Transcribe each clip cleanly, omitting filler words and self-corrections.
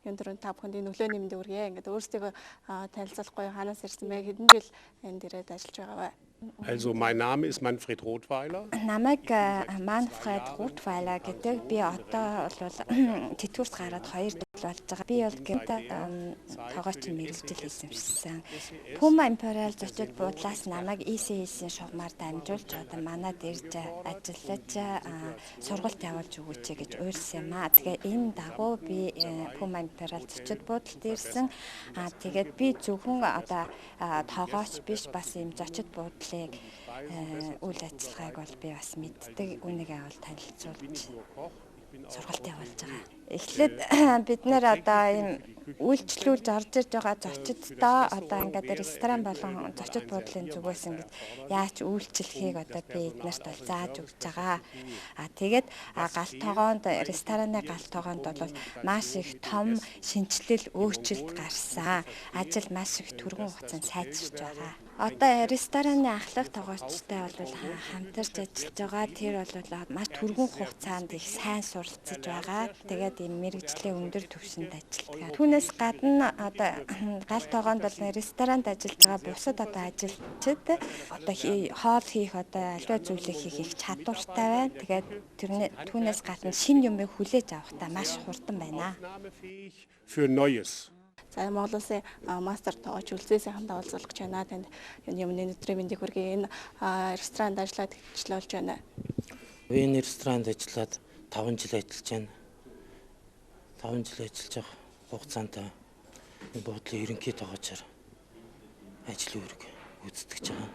өндөр та бүхэнд энэ нөлөөний мэндийг хүргье. Ингээд өөрсдөө танилцуулахгүй ханаас ирсэн бэ? Хэдэн жил энд ирээд ажиллаж байгаа вэ? Also mein Name ist Manfred Rothweiler. Намайг Manfred Rothweiler гэдэг. Би одоо бол тэтгэврт гараад 2 жил болж байгаа. Би бол гэмтээ тоогооч мэрэгжил эзэмшсэн. Puma Imperial зочид буудлаас намайг ECS-ийн шугамар дамжуулж одоо манад ирж ажиллаж сургалт явуулж өгөөч гэж уйлсан юм аа. Тэгээ энэ дагуу би Puma Imperial зочид буудлд ирсэн. Тэгээд би зөвхөн одоо тоогооч биш бас юм зочид буудлыг үйл ажиллагааг бол би бас мэддэг. Үнийгээ бол танилцуулж сургалт явуулж байгаа. Эхлээд бид нэр одоо ийм үйлчлүүлж орж иж байгаа зочидтой одоо ингээд ресторан болон зочид буудлын зүгээс ингээд яаж үйлчлэхийг одоо би эднэрт бол зааж өгч байгаа. Тэгээд галт тогоонд рестораны галт тогоонд бол маш их том шинжилэл өөрчлөлт гарсан. Ажил маш их түргэн хугацаанд сайжирч байгаа. Одоо рестораны ахлах тоогоочтой бол хамтарч ажиллаж байгаа. Тэр бол маш түргэн хугацаанд их сайн суралцж байгаа. Тэгээд ийм мэрэгжлийн өндөр түвшинд ажилладаг. Түүнээс гадна одоо галт тогоонд бол ресторанд ажиллаж байгаа бусад одоо ажилчид одоо хоол хийх одоо аливаа зүйлийг хийх их чадвартай байна. Тэгээд түүнээс гадна шинэ юмыг хүлээж авахдаа маш хурдан байна. Für Neues. За Монгол Улсын мастер тоогооч үлзээсийн хамтаа уулзах гэж байна. Танд юмны өдрийн мэндийг хүргэе. Энэ ресторанд ажиллаад ажиллаж байна. Би энэ ресторанд ажиллаад 5 жил ажиллаж байна. 5 жил ажиллаж байгаа хугацаанд энэ буудлын ерөнхий тоогоочоор ажил үүрэг гүйцэтгэж байгаа.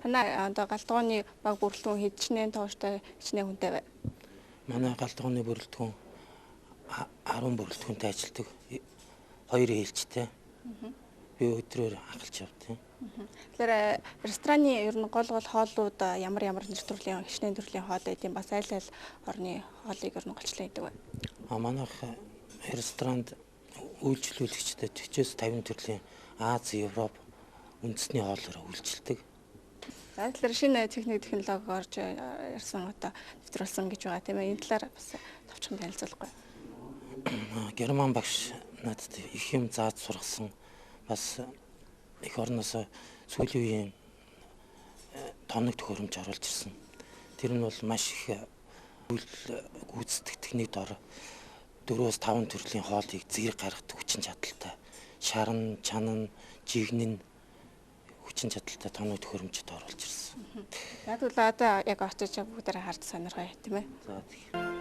Танай одоо галтгооны баг бүрэлдэхүүн хэдчнээ тоогочтой хичнээн хүнтэй бай. Манай галтгооны бүрэлдэхүүн 10 бүрэлдэхүүнтэй ажилладаг. 2 ээлжтэй. Би өдрөөр хахалж явдаг. Тэгэхээр рестораны ер нь гол хооллууд ямар нэр төрлийн хичнээн төрлийн хоол байдیں۔ Бас аль орны хоолыг ер нь голчлон идэг бай. Манайх ресторанд үйлчлүүлэгчдэд 40-50 төрлийн Аз, Европ үндэсний хоолоор үйлчилдэг. За тэгэхээр шинэ технологи орж ирсэн одоо нэвтрүүлсэн гэж байгаа тийм ээ. Энэ талаар бас товчхон танилцуулахгүй. Герман багш надад их юм зааж сургасан. Бас их орноос сүүлийн үеийн тоног төхөөрөмж оруулж ирсэн. Тэр нь бол маш их үйл гүйцэтгэх техникт 4-5 төрлийн хоолыг зэрэг гаргадаг хүчин чадалтай. Шарн, чанан, жигнэн хүчин чадалтай тоног төхөөрөмжөд оруулж ирсэн. Яг л одоо яг очиж бүгдээр харж сонирхоо тийм ээ. За тийм.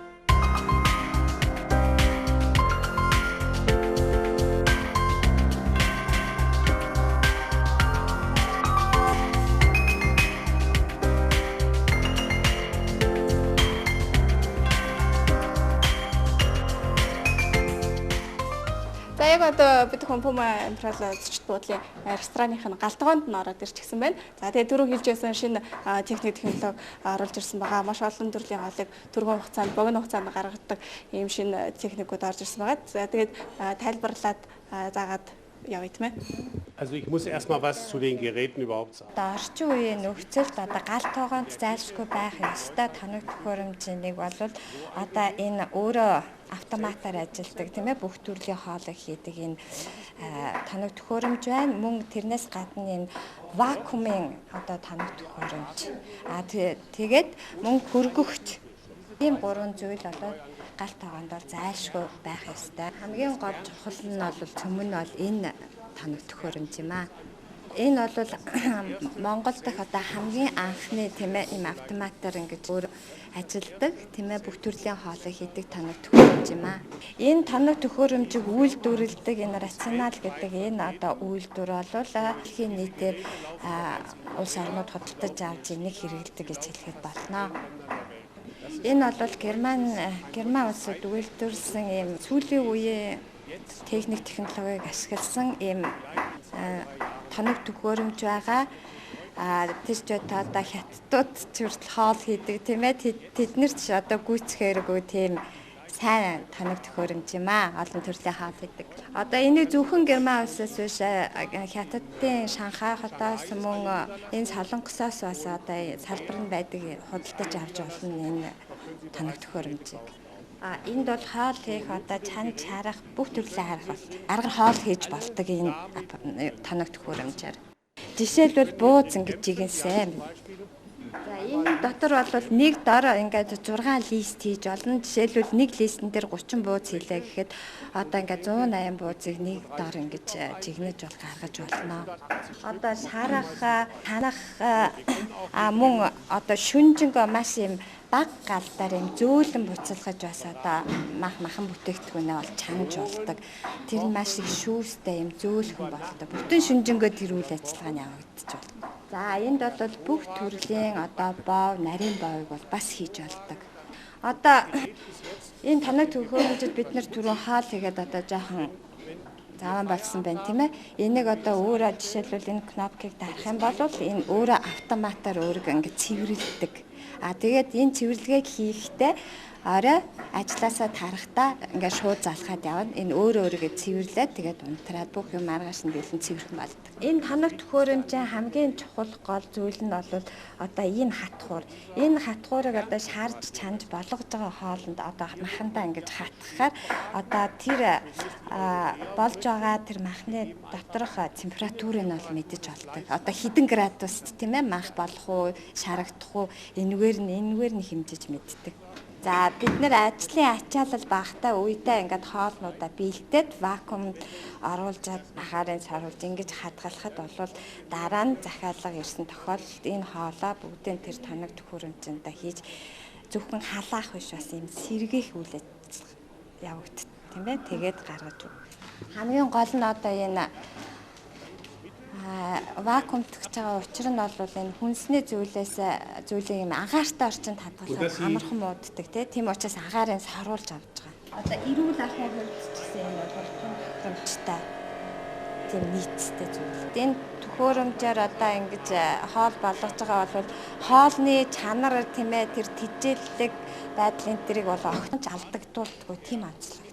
За яг одоо бид Puma Imperial зочид буудлын рестораных нь галтгоонд нь ороод ирчихсэн байна. За тэгээ дөрөв хэлж байсан шинэ технологи оруулж ирсэн байгаа. Маш олон төрлийн хоолыг түргэн хугацаанд, богино хугацаанд гаргадаг ийм шинэ техникүүд орж ирсэн байгаа. За тэгээд тайлбарлаад заагаад явъя тийм ээ. Also ich muss erstmal was zu den Geräten überhaupt sagen. Одоо орчин үеийн нөхцөлд одоо галт тогоонд зайлшгүй байх ёстой тоног төхөөрөмжийн нэг бол одоо энэ өөрөө автоматар ажилладаг тийм ээ бүх төрлийн хоолыг хийдэг энэ тоног төхөөрөмж байна. Мөн тэрнээс гадна энэ вакуумын одоо тоног төхөөрөмж. Тэгээд мөн хөргөгч. Ийм 3 зүйл болоод галт тогоонд бол зайлшгүй байх ёстой. Хамгийн гол чухал нь бол цөмөн нь бол энэ тоног төхөөрөмж юм аа. Энэ бол Монгол дахь одоо хамгийн анхны тийм ээ ийм автоматар ингэж өөр ажилдаг тийм ээ бүх төрлийн хоолыг хийдэг тоног төхөөрөмж юм аа. Энэ тоног төхөөрөмжийг үйлдвэрлэдэг энэ рационал гэдэг энэ одоо үйлдвэр бол дэлхийн нийтээр улс орнууд худалдаж авч энийг хэрэглэдэг гэж хэлэхэд болно. Энэ бол Герман улсад үйлдвэрлэсэн ийм сүүлийн үеийн техник технологиг ашигласан ийм тоног төхөөрөмж байгаа. Тэр ч одоо хятадууд ч хүртэл хоол хийдэг тийм ээ. Тэднэрт ч одоо гүйцэхээргүй тийм сайн тоног төхөөрөмж юм аа. Олон төрлийн хоол хийдэг. Одоо энийг зөвхөн Герман улсаас биш Хятадын Шанхай хотоос мөн энэ Солонгосоос бас одоо салбар нь байдаг худалдаж авч болно энэ тоног төхөөрөмжийг. Энд бол хоол хийх одоо чан чарах бүх төрлийн арга хоол хийж болдог энэ тоног төхөөрөмжээр. Жишээлбэл бууз ингэж игэнсэн. За энэ дотор бол нэг дор ингээд 6 лист хийж олно. Жишээлбэл нэг листэн дээр 30 бууз хийлээ гэхэд одоо ингээд 180 буузыг нэг дор ингэж жигнэж гаргаж болно. Одоо шарах, танах мөн одоо шүнжэнгөө маш юм баг галдаар юм зөөлөн буцалгаж бас одоо махан бүтээгдэхүүнээ бол чанж болдог. Тэр нь маш их шүүстэй юм зөөлхөн болдог. Бүтэн шүнжэнгөө тэр үйл ажиллагаа нь явагдаж байна. За энд бол бүх төрлийн одоо боов, нарийн боовыг бол бас хийж болдог. Одоо энэ тоног төхөөрөмжөд бид нэр түрүү хаал хийгээд одоо жоохон зааван болсон байна тийм ээ. Энийг одоо өөрөө жишээлбэл энэ кнопкийг дарах юм бол энэ өөрөө автоматар өөрийгөө ингэ цэвэрлэдэг. Тэгээд энэ цэвэрлэгийг хийхдээ орой ажилласаа тарахтаа ингээд шууд залхаад явна. Энэ өөрөөрөө цэвэрлээд тэгээд унтраад бүх юм маргааш нь бэлэн цэвэрхэн болдог. Энэ тоног төхөөрөмжийн хамгийн чухал гол зүйл нь бол одоо энэ хатхуур. Энэ хатхуурыг одоо шаарж чанж болгож байгаа хоолнд одоо махандаа ингээд хатгахаар одоо тэр болж байгаа тэр махны доторх температурыг нь бол мэдэж болдог. Одоо хэдэн градуст тийм ээ мах болох уу, шарагдах уу энэгээр нь хэмжиж мэддэг. За бид нэр ажлын ачаалал багтаа үедээ ингээд хоолнуудаа бэлдээд вакуумд оруулжаад ахаарын саруулж ингэж хадгалахад бол дараа нь захиалга ирсэн тохиолдолд энэ хоолоо бүгдээ тэр тоног төхөөрөмжөндөө хийж зөвхөн халаах биш бас юм сэргээх үйл ажиллагаа явагддаг тийм ээ. Тэгээд гаргаж өг. Хамгийн гол нь одоо энэ вакуумдгаж байгаа учир нь бол энэ хүнсний зүйлийг юм агаартай орчинд хадгалах амархан мууддаг тийм учраас агаарыг саруулж авч байгаа. Одоо эрүүл ахуйн хувьд ч гэсэн энэ бол тохиромжтой тийм нийцтэй зүйл. Энэ төхөөрөмжөөр одоо ингэж хоол болгож байгаа бол хоолны чанар тийм ээ тэр тэжээллэг байдлын тэрийг бол огтж алдагдуулдаггүй тийм онцлог.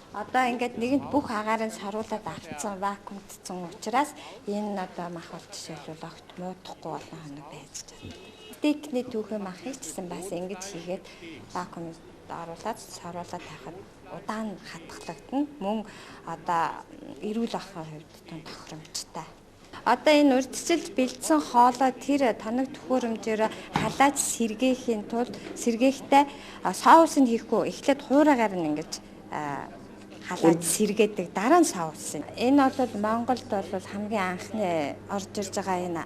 Одоо ингээд нэгэнт бүх агаарыг саруулаад авцсан вакуумдсан учраас энэ одоо мах бол жишээлбэл огт муудахгүй олон хоног байж чадна. Стейкний түүхий махыг ч гэсэн бас ингэж хийгээд вакуумд оруулаад саруулаад тавихад удаан хатгалагдана. Мөн одоо эрүүл ахуйн хувьд тун тохиромжтой. Одоо энэ урьдчилж бэлдсэн хоолой тэр тоног төхөөрөмжөөр халааж сэргээхийн тулд сэргээхтэй соусыг хийхгүй эхлээд хуураагаар нь ингэж халааж сэргээдэг дараа нь соус. Энэ бол Монголд бол хамгийн анхны орж ирж байгаа энэ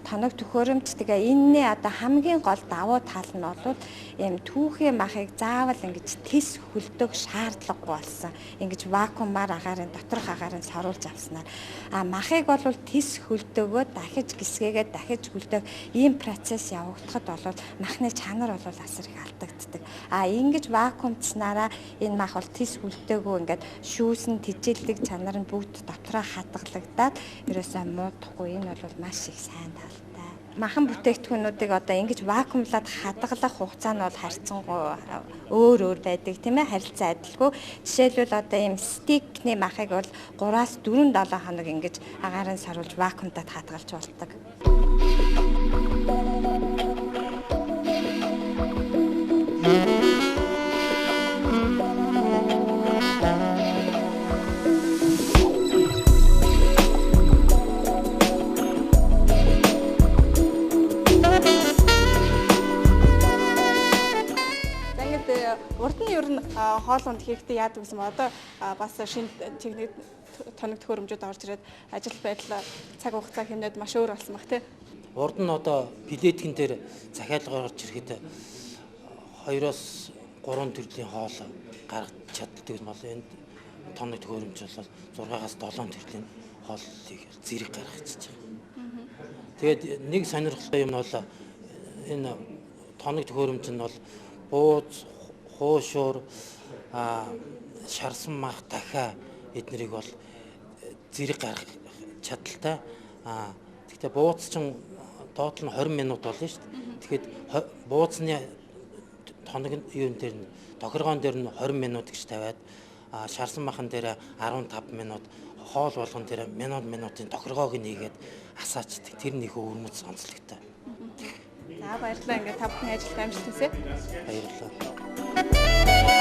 тоног төхөөрөмж. Тэгээ энэний одоо хамгийн гол давуу тал нь бол ийм түүхийн махыг заавал ингэж тис хөлдөх шаардлагагүй болсон. Ингэж вакуумаар агаарын доторх агаарын саруулж авснаар махыг бол тис хөлдөөгөө дахиж гисгээгээд дахиж хөлдөг ийм процесс явагдахад бол махны чанар бол асар их алдагддаг. Ингэж вакуумцснараа энэ мах бол тис хөлдөөгөө ингээд шүүсэн тэжээлдэг чанар нь бүгд дотроо хадгалагдаад ерөөсөө муудахгүй. Энэ бол маш их сайн тал. Махан бүтээгдэхүүнүүдийг одоо ингэж вакуумлаад хадгалах хугацаа нь бол харьцангуй өөр байдаг тийм ээ, харилцан адилгүй. Жишээлбэл одоо ийм стейкний махыг бол 3-4 7 хоног ингэж агаарыг саруулж вакуумдад хадгалж болдог. Урд нь ер нь хоолунд хийхдээ яадаг гэсэн ба одоо бас шинэ техник тоног төхөөрөмжүүд орж ирээд ажил байдал цаг хугацаа хэмнээд маш өөр болсон баг тий. Урд нь одоо плеткэн дээр захиалга орж ирэхэд 2-оос 3 төрлийн хоол гаргаж чаддаг юм бол энэ тоног төхөөрөмж бол 6-аас 7 төрлийн хоолыг зэрэг гаргаж байгаа. Тэгээд нэг сонирхолтой юм бол энэ тоног төхөөрөмж нь бол бууз, хуушуур, шарсан мах, дахиа эднэрийг бол зэрэг гаргах чадaltaй. Гэхдээ бууз чинь доод нь 20 минут болно шүү дээ. Тэгэхэд буузны тоног юун дээр нь тохиргоон дээр нь 20 минут гэж тавиад шарсан махан дээр 15 минут, хоол болгон дээр минутын тохиргоог нэгээд асаачдаг. Тэр нэг өвөрмөц онцлогтой. За баярлалаа. Ингээд та бүхэн ажилд амжилт хүсье. Баярлалаа.